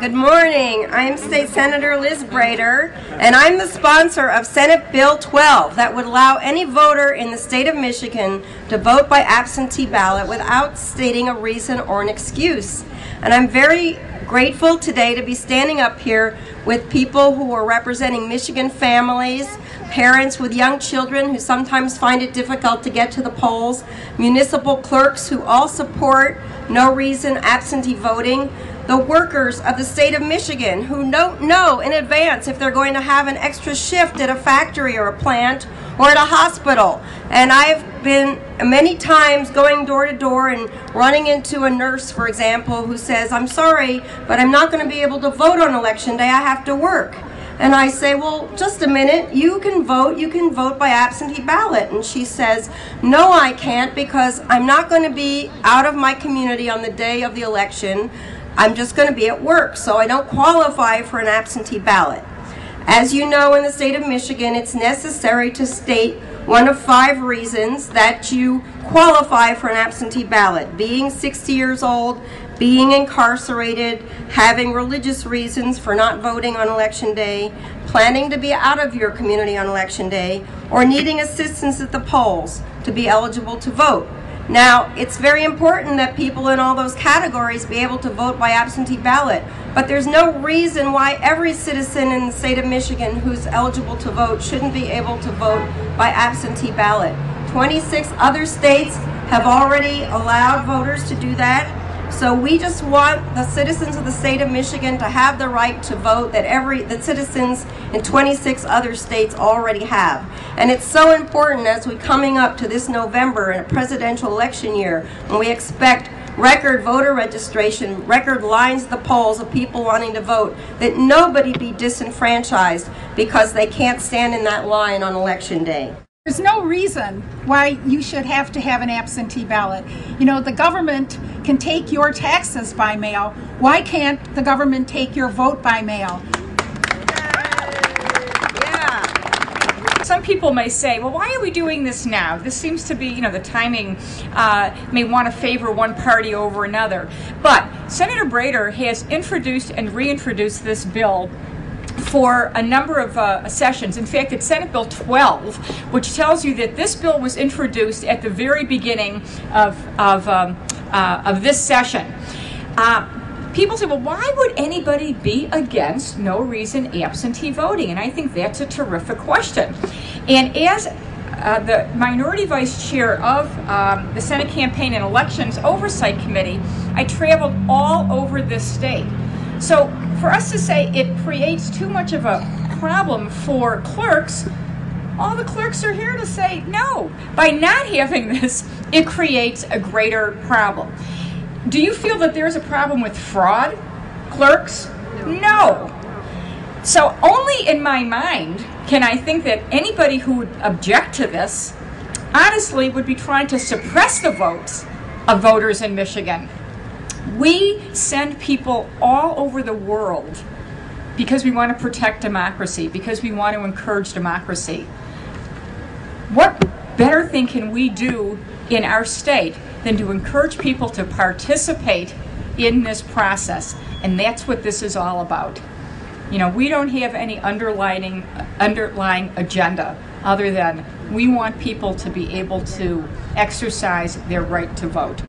Good morning. I'm State Senator Liz Brater, and I'm the sponsor of Senate Bill 12 that would allow any voter in the state of Michigan to vote by absentee ballot without stating a reason or an excuse. And I'm very grateful today to be standing up here with people who are representing Michigan families, parents with young children who sometimes find it difficult to get to the polls, municipal clerks who all support no reason absentee voting, the workers of the state of Michigan who don't know in advance if they're going to have an extra shift at a factory or a plant or at a hospital. And I've been many times going door to door and running into a nurse, for example, who says, "I'm sorry, but I'm not going to be able to vote on election day. I have to work." And I say, "Well, just a minute, you can vote by absentee ballot." And she says, "No, I can't, because I'm not going to be out of my community on the day of the election. I'm just going to be at work, so I don't qualify for an absentee ballot." As you know, in the state of Michigan, it's necessary to state one of 5 reasons that you qualify for an absentee ballot: being 60 years old, being incarcerated, having religious reasons for not voting on election day, planning to be out of your community on election day, or needing assistance at the polls to be eligible to vote. Now, it's very important that people in all those categories be able to vote by absentee ballot, but there's no reason why every citizen in the state of Michigan who's eligible to vote shouldn't be able to vote by absentee ballot. 26 other states have already allowed voters to do that. So we just want the citizens of the state of Michigan to have the right to vote that citizens in 26 other states already have. And it's so important as we're coming up to this November in a presidential election year, when we expect record voter registration, record lines at the polls of people wanting to vote, that nobody be disenfranchised because they can't stand in that line on election day. There's no reason why you should have to have an absentee ballot. You know, the government can take your taxes by mail. Why can't the government take your vote by mail? Some people may say, well, why are we doing this now? This seems to be, the timing may want to favor one party over another. But Senator Brater has introduced and reintroduced this bill for a number of sessions. In fact, it's Senate Bill 12, which tells you that this bill was introduced at the very beginning of this session. People say, well, why would anybody be against no reason absentee voting? And I think that's a terrific question. And as the minority vice chair of the Senate Campaign and Elections Oversight Committee, I traveled all over this state. So for us to say it creates too much of a problem for clerks, all the clerks are here to say no. By not having this, it creates a greater problem. Do you feel that there's a problem with fraud, clerks? No. So only in my mind can I think that anybody who would object to this honestly would be trying to suppress the votes of voters in Michigan. We send people all over the world because we want to protect democracy, because we want to encourage democracy. What better thing can we do in our state than to encourage people to participate in this process? And that's what this is all about. We don't have any underlying agenda other than we want people to be able to exercise their right to vote.